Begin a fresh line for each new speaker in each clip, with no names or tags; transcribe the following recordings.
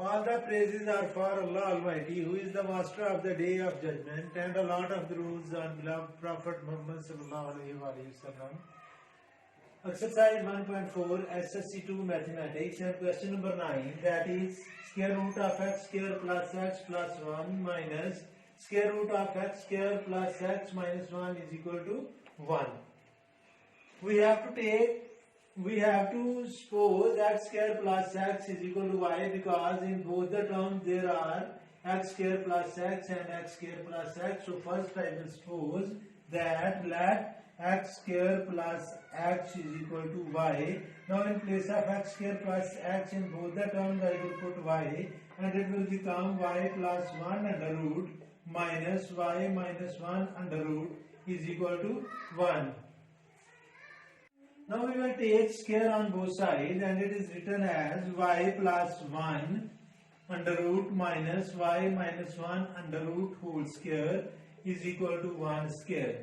All the praises are for Allah Almighty, who is the master of the day of judgment, and a lot of the rules on beloved Prophet Muhammad sallallahu alaihi wasallam. Exercise 1.4 SSC2 Mathematics and question number 9, that is square root of x square plus x plus 1 minus square root of x square plus x minus 1 is equal to 1. We have to suppose x square plus x is equal to y, because in both the terms there are x square plus x and x square plus x. So first I will suppose that let x square plus x is equal to y. Now in place of x square plus x in both the terms I will put y, and it will become y plus 1 under root minus y minus 1 under root is equal to 1. Now we will take square on both sides, and it is written as y plus 1 under root minus y minus 1 under root whole square is equal to 1 square.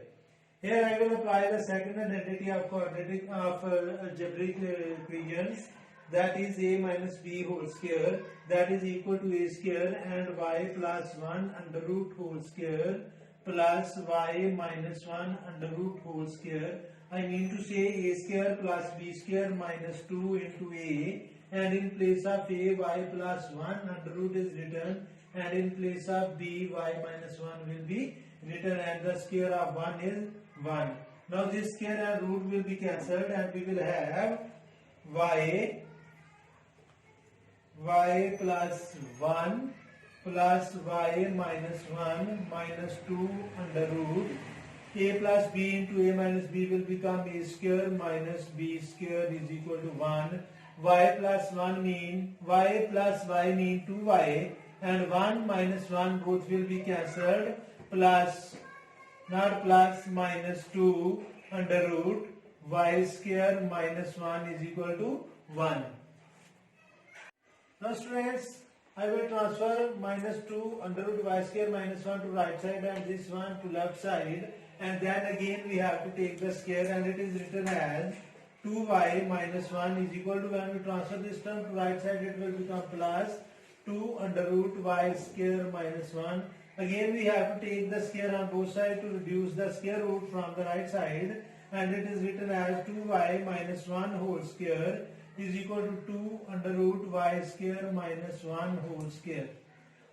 Here I will apply the second identity of quadratic of algebraic equations, that is a minus b whole square, that is equal to a square, and y plus 1 under root whole square plus y minus 1 under root whole square. I mean to say a square plus b square minus 2 into a, and in place of a y plus 1 under root is written, and in place of b y minus 1 will be written, and the square of 1 is 1. Now this square and root will be cancelled, and we will have y plus 1 plus y minus 1 minus 2 under root a plus b into a minus b will become a square minus b square is equal to 1. Y plus 1 mean y plus y mean 2y, and 1 minus 1 both will be cancelled, plus not plus minus 2 under root y square minus 1 is equal to 1. Now students, I will transfer minus 2 under root y square minus 1 to right side and this one to left side, and then again we have to take the square, and it is written as 2y minus 1 is equal to, when we transfer this term to right side it will become plus 2 under root y square minus 1. Again we have to take the square on both sides to reduce the square root from the right side, and it is written as 2y minus 1 whole square is equal to 2 under root y square minus 1 whole square.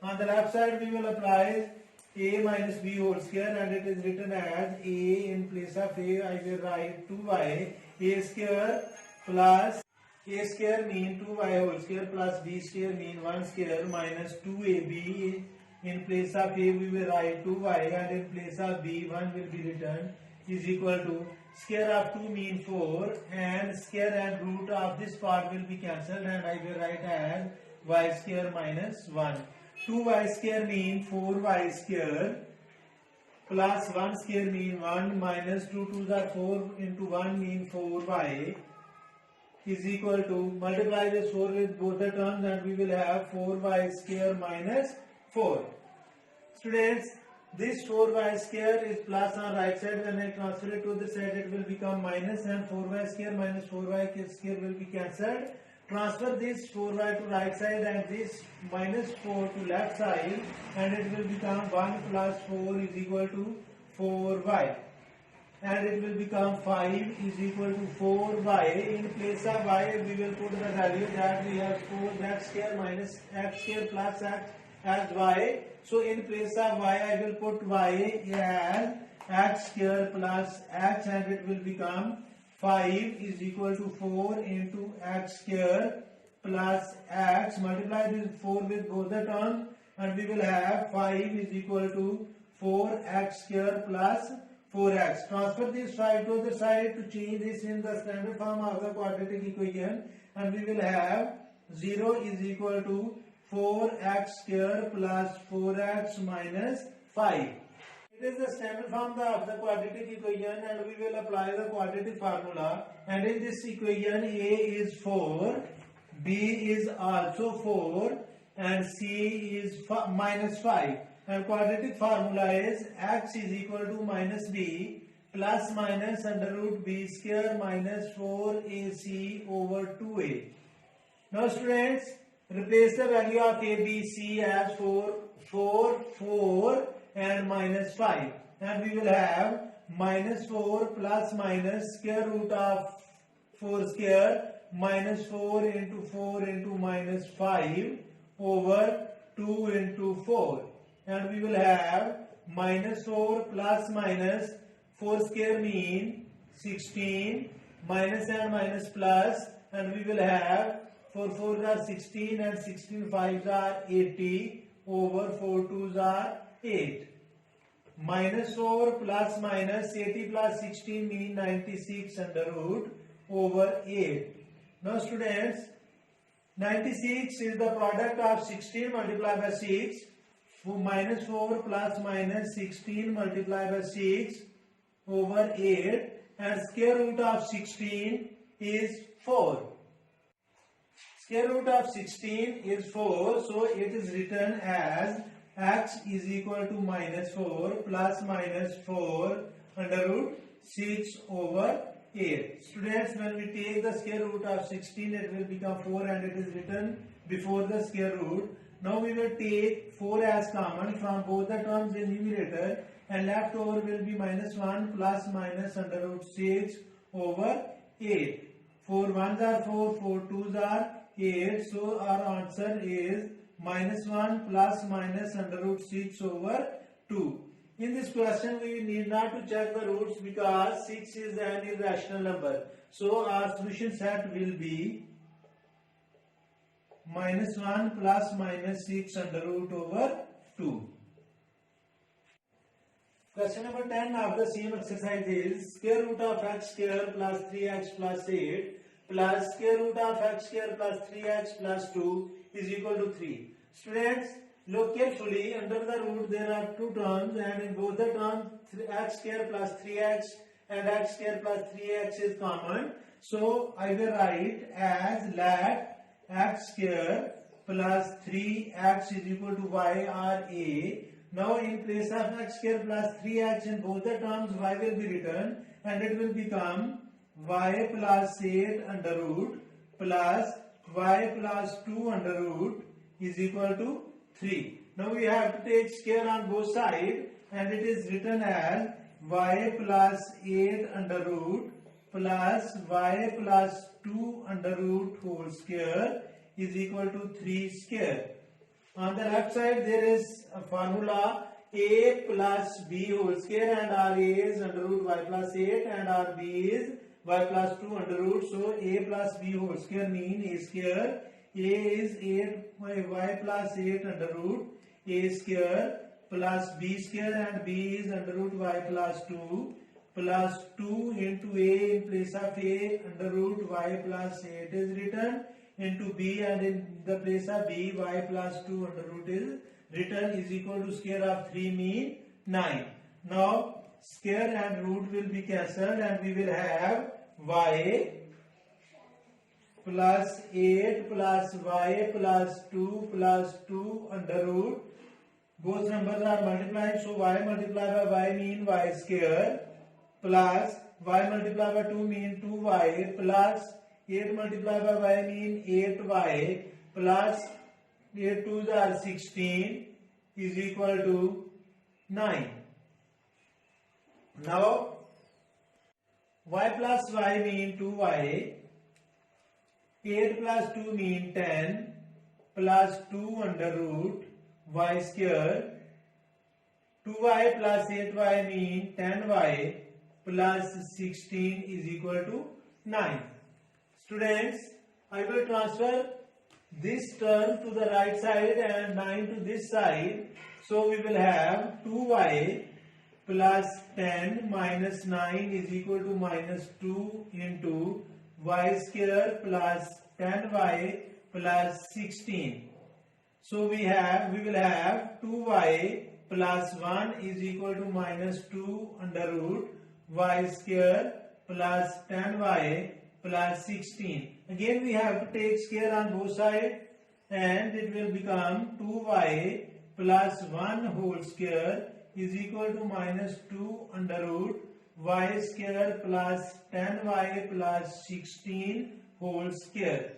On the left side we will apply a minus b whole square, and it is written as a, in place of a I will write 2y a square plus a square mean 2y whole square plus b square mean 1 square minus 2ab. In place of a we will write 2y, and in place of b 1 will be written is equal to square of 2 mean 4, and square and root of this part will be cancelled, and I will write as y square minus 1. 2y square mean 4y square plus 1 square mean 1 minus 2 2s are 4 into 1 mean 4y is equal to, multiply this 4 with both the terms, and we will have 4y square minus 4. Students, this 4y square is plus on right side. When I transfer it to the side it will become minus, and 4y square minus 4y square will be cancelled. Transfer this 4y to right side and this minus 4 to left side, and it will become 1 plus 4 is equal to 4y, and it will become 5 is equal to 4y. In place of y we will put the value that we have supposed x square minus x square plus x as y. So in place of y I will put y as x square plus x, and it will become 5 is equal to 4 into x square plus x. Multiply this 4 with both the terms, and we will have 5 is equal to 4x square plus 4x. Transfer this 5 to the side to change this in the standard form of the quadratic equation, and we will have 0 is equal to 4x square plus 4x minus 5. It is the standard form of the quadratic equation, and we will apply the quadratic formula, and in this equation a is 4, b is also 4, and c is minus 5, and quadratic formula is x is equal to minus b plus minus under root b square minus 4ac over 2a. Now students, Replace the value of a, b, c as 4, 4, 4 and minus 5. And we will have minus 4 plus minus square root of 4 square minus 4 into minus 5 over 2 into 4. And we will have minus 4 plus minus 4 square mean 16 minus and minus plus, and we will have 4 4s are 16 and 16 5s are 80 over 4 2s are 8. Minus 4 plus minus 80 plus 16 mean 96 under root over 8. Now students, 96 is the product of 16 multiplied by 6. Minus 4 plus minus 16 multiplied by 6 over 8, and square root of 16 is 4. Square root of 16 is 4, so it is written as x is equal to minus 4 plus minus 4 under root 6 over 8. Students, when we take the square root of 16, it will become 4 and it is written before the square root. Now we will take 4 as common from both the terms in numerator, and left over will be minus 1 plus minus under root 6 over 8. 4 1s are 4, 4 2s are 8. So our answer is minus 1 plus minus under root 6 over 2. In this question we need not to check the roots because 6 is an irrational number. So our solution set will be minus 1 plus minus 6 under root over 2. Question number 10 of the same exercise is square root of x square plus 3x plus 8 plus square root of x square plus 3x plus 2 is equal to 3. Students, look carefully. Under the root there are two terms, and in both the terms x square plus 3x and x square plus 3x is common. So I will write as let x square plus 3x is equal to y or a. Now in place of x square plus 3x in both the terms y will be written, and it will become y plus 8 under root plus y plus 2 under root is equal to 3. Now we have to take square on both sides, and it is written as y plus 8 under root plus y plus 2 under root whole square is equal to 3 square. On the left side there is a formula a plus b whole square, and our a is under root y plus 8 and our b is y plus 2 under root. So a plus b whole square mean a square. A is 8 by y plus 8 under root a square plus b square, and b is under root y plus 2 plus 2 into a in place of a under root y plus 8 is written into b, and in the place of b y plus 2 under root is written is equal to square of 3 mean 9. Now square and root will be cancelled, and we will have y plus 8 plus y plus 2 plus 2 under root. Both numbers are multiplied, so y multiplied by y mean y square plus y multiplied by 2 mean 2y plus 8 multiplied by y mean 8y plus 8 2s are 16 is equal to 9. Now y plus y mean 2y, 8 plus 2 mean 10 plus 2 under root y square, 2y plus 8y mean 10y plus 16 is equal to 9. Students, I will transfer this term to the right side and 9 to this side. So we will have 2y plus 10 minus 9 is equal to minus 2 into y square plus 10y plus 16. So we will have 2y plus 1 is equal to minus 2 under root y square plus 10y plus 16. Again we have to take square on both sides, and it will become 2y plus 1 whole square is equal to minus 2 under root y square plus 10y plus 16 whole square.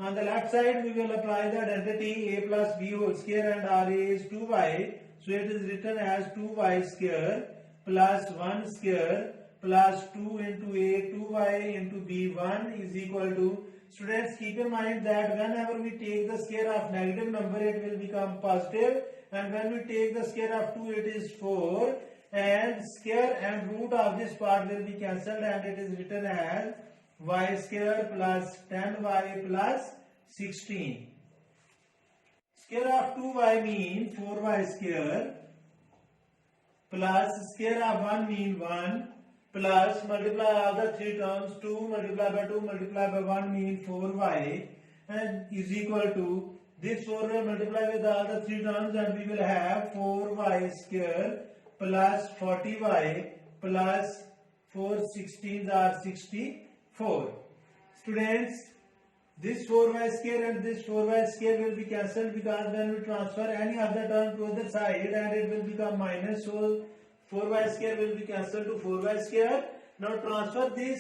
On the left side, we will apply the identity a plus b whole square and Ra is 2y. So it is written as 2y square plus 1 square plus 2 into a, 2y into b, 1 is equal to. Students, keep in mind that whenever we take the square of negative number, it will become positive, and when we take the square of 2, it is 4, and square and root of this part will be cancelled, and it is written as y square plus 10y plus 16. Square of 2y mean 4y square plus square of 1 mean 1 plus multiply all the three terms, 2 multiply by 2 multiply by 1 mean 4y, and is equal to this 4 will multiply with all the three terms, and we will have 4y square plus 40y plus 4 16s are 64. Students, this 4y square and this 4y square will be cancelled, because when we transfer any other term to other side, and it will become minus, so 4y square will be cancelled to 4y square. Now transfer this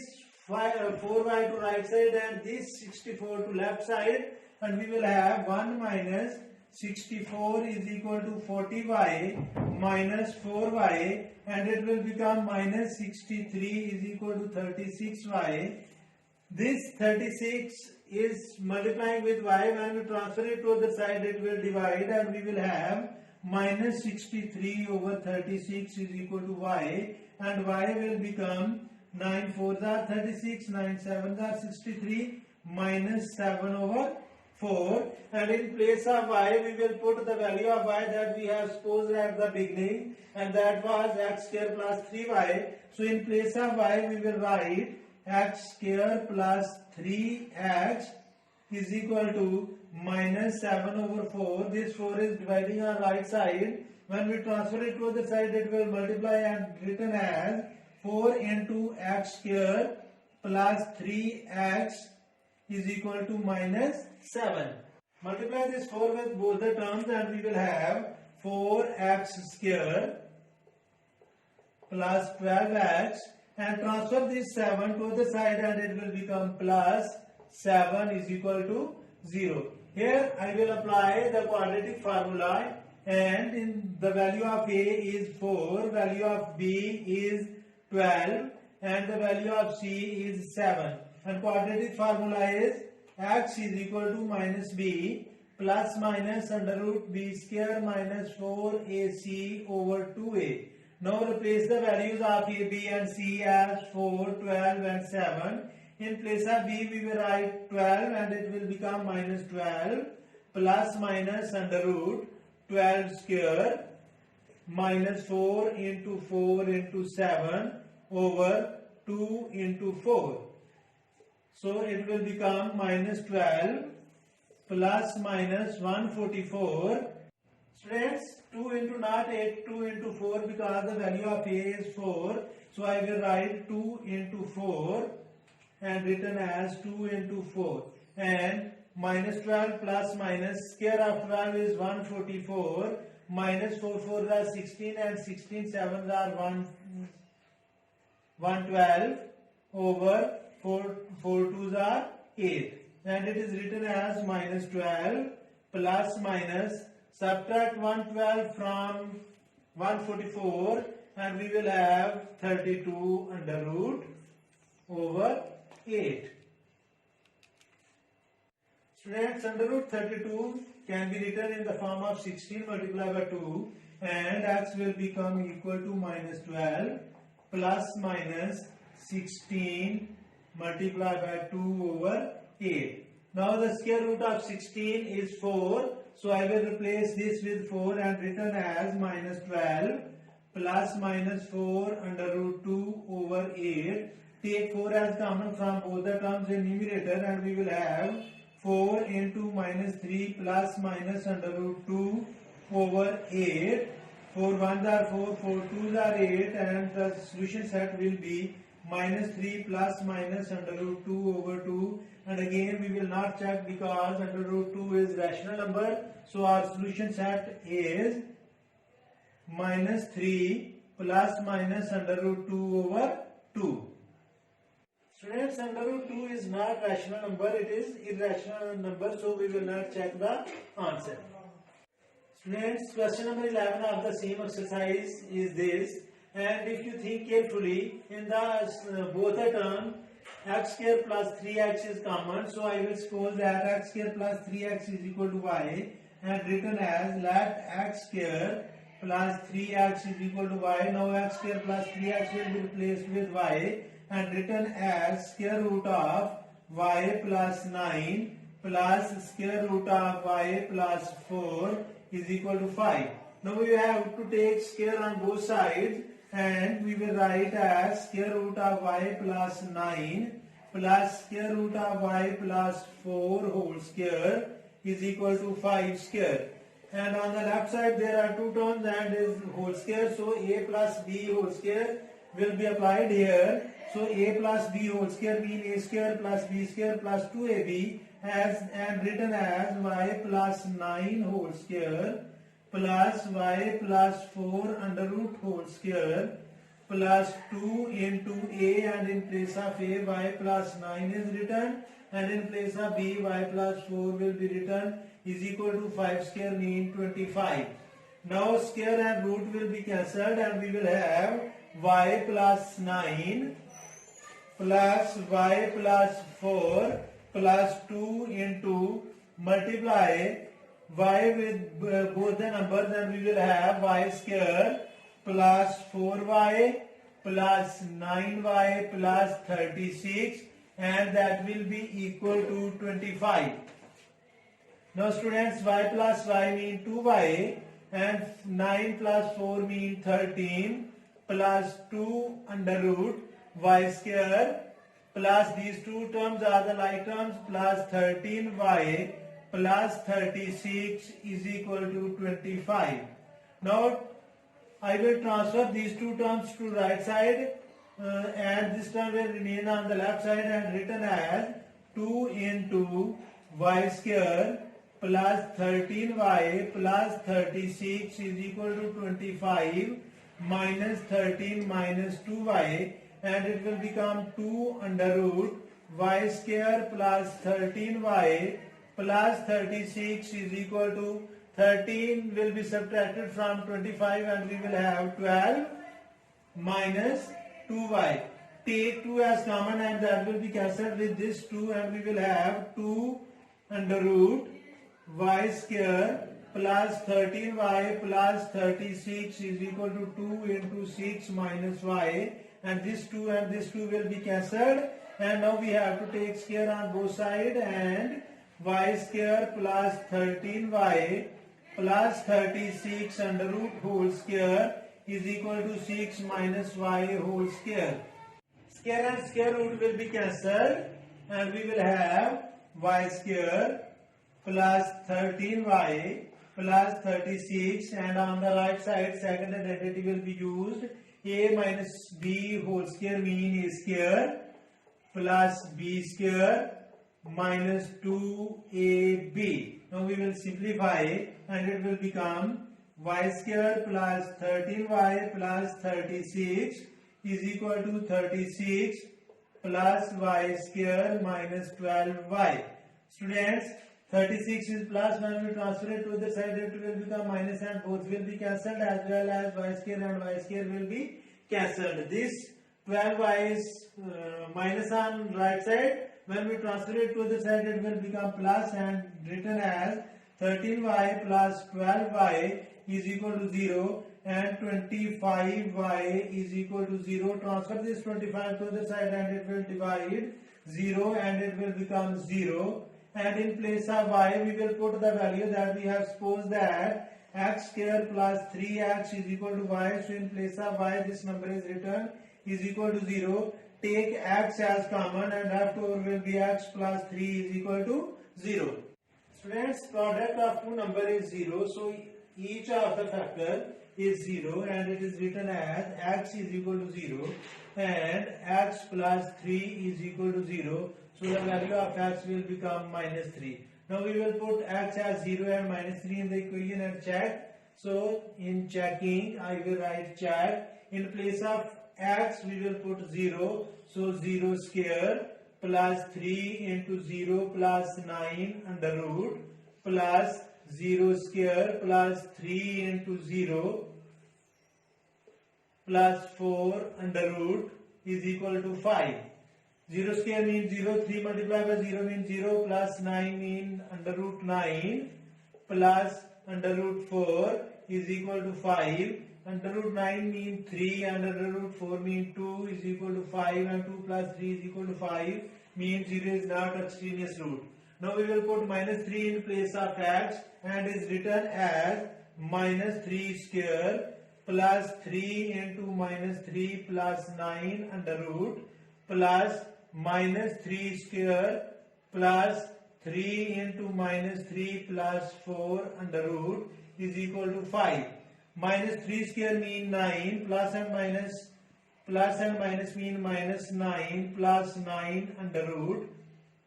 4y to right side and this 64 to left side, and we will have 1 minus 64 is equal to 40y minus 4y, and it will become minus 63 is equal to 36y. This 36 is multiplying with y. When we transfer it to the side, it will divide, and we will have minus 63 over 36 is equal to y, and y will become 9 4s are 36, 9 7s are 63, minus 7 over 4, and in place of y we will put the value of y that we have supposed at the beginning, and that was x square plus 3y. So in place of y we will write x square plus 3x is equal to minus 7 over 4. This 4 is dividing on right side. When we transfer it to the side, it will multiply and written as 4 into x square plus 3x is equal to minus 7. Multiply this 4 with both the terms, and we will have 4x square plus 12x, and transfer this 7 to the side, and it will become plus 7 is equal to 0. Here I will apply the quadratic formula, and in the value of a is 4, value of b is 12, and the value of c is 7. And quadratic formula is x is equal to minus b plus minus under root b square minus 4ac over 2a. Now replace the values of a, b and c as 4, 12 and 7. In place of b we will write 12, and it will become minus 12 plus minus under root 12 square minus 4 into 7 over 2 into 4. So it will become minus 12 plus minus 144. Students, 2 into not 8, 2 into 4, because the value of a is 4. So I will write 2 into 4 and written as 2 into 4. And minus 12 plus minus square of 12 is 144. Minus 4 4s are 16, and 16 7s are 112 over 4 2s are 8. And it is written as minus 12 plus minus, subtract 112 from 144, and we will have 32 under root over 8. Students, under root 32 can be written in the form of 16 multiplied by 2, and x will become equal to minus 12 plus minus 16 multiplied by 2 over 8. Now the square root of 16 is 4, so I will replace this with 4 and written as minus 12 plus minus 4 under root 2 over 8. Take 4 as common from both the terms in numerator, and we will have 4 into minus 3 plus minus under root 2 over 8. 4 1s are 4, 4 2s are 8, and the solution set will be minus 3 plus minus under root 2 over 2. And again we will not check because under root 2 is rational number. So our solution set is minus 3 plus minus under root 2 over 2. Students, under root 2 is not rational number, it is irrational number, so we will not check the answer. Students, question number 11 of the same exercise is this, and if you think carefully, in the both the term x square plus 3x is common, so I will suppose that x square plus 3x is equal to y, and written as let x square plus 3x is equal to y. Now x square plus 3x will be replaced with y and written as square root of y plus 9 plus square root of y plus 4 is equal to 5. Now we have to take square on both sides, and we will write as square root of y plus 9 plus square root of y plus 4 whole square is equal to 5 square. And on the left side there are two terms and is whole square, so a plus b whole square will be applied here. So a plus b whole square means a square plus b square plus 2ab and written as y plus 9 whole square plus y plus 4 under root whole square plus 2 into a, and in place of a y plus 9 is written, and in place of b y plus 4 will be written, is equal to 5 square mean 25. Now square and root will be cancelled and we will have y plus 9 plus y plus 4 plus 2 into multiply y with both the numbers, and we will have y square plus 4y plus 9y plus 36, and that will be equal to 25. Now students, y plus y mean 2y and 9 plus 4 mean 13 plus 2 under root y square plus these two terms are the like terms plus 13y plus 36 is equal to 25. Now I will transfer these two terms to right side and this term will remain on the left side and written as 2 into y square plus 13y plus 36 is equal to 25 minus 13 minus 2y, and it will become 2 under root y square plus 13y plus 36 is equal to 13 will be subtracted from 25 and we will have 12 minus 2y. Take 2 as common and that will be cancelled with this 2, and we will have 2 under root y square plus 13y plus 36 is equal to 2 into 6 minus y, and this 2 will be cancelled, and now we have to take square on both sides, and y square plus 13y plus 36 under root whole square is equal to 6 minus y whole square. Square and square root will be cancelled and we will have y square plus 13y plus 36, and on the right side second identity will be used. A minus b whole square mean a square plus b square minus 2ab. Now we will simplify and it will become y square plus 13y plus 36 is equal to 36 plus y square minus 12y. Students, 36 is plus, when we transfer it to the side it will become minus and both will be cancelled, as well as y square and y square will be cancelled. This 12y is minus on right side, when we transfer it to the side it will become plus and written as 13y plus 12y is equal to 0 and 25y is equal to 0. Transfer this 25 to the side and it will divide 0 and it will become 0. And in place of y we will put the value that we have supposed that x square plus 3x is equal to y. So in place of y this number is written is equal to 0. Take x as common and leftover will be x plus 3 is equal to 0. Students, product of two number is 0. So each of the factor is 0 and it is written as x is equal to 0 and x plus 3 is equal to 0. So the value of x will become minus 3. Now we will put x as 0 and minus 3 in the equation and check. So in checking I will write check. In place of x we will put 0. So 0 square plus 3 into 0 plus 9 under root plus 0 square plus 3 into 0 plus 4 under root is equal to 5. 0 square means 0, 3 multiplied by 0 means 0, plus 9 means under root 9, plus under root 4 is equal to 5. Under root 9 means 3, and under root 4 means 2 is equal to 5, and 2 plus 3 is equal to 5, means 0 is not extraneous root. Now we will put minus 3 in place of x, and is written as minus 3 square plus 3 into minus 3 plus 9 under root plus minus 3 square plus 3 into minus 3 plus 4 under root is equal to 5. Minus 3 square mean 9, plus and minus mean minus 9 plus 9 under root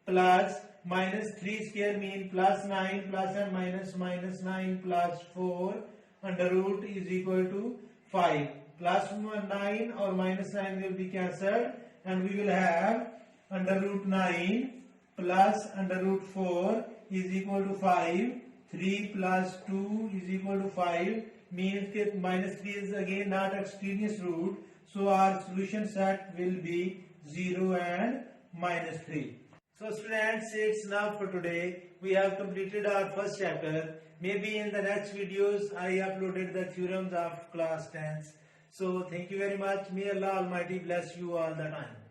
plus minus 3 square mean plus 9 plus and minus 9 plus 4 under root is equal to 5. Plus 9 or minus 9 will be cancelled, and we will have under root 9 plus under root 4 is equal to 5. 3 plus 2 is equal to 5, means that minus 3 is again not extraneous root, so our solution set will be 0 and minus 3. So students, it's enough for today. We have completed our first chapter. Maybe in the next videos I uploaded the theorems of class 10th. So thank you very much. May Allah Almighty bless you all the time.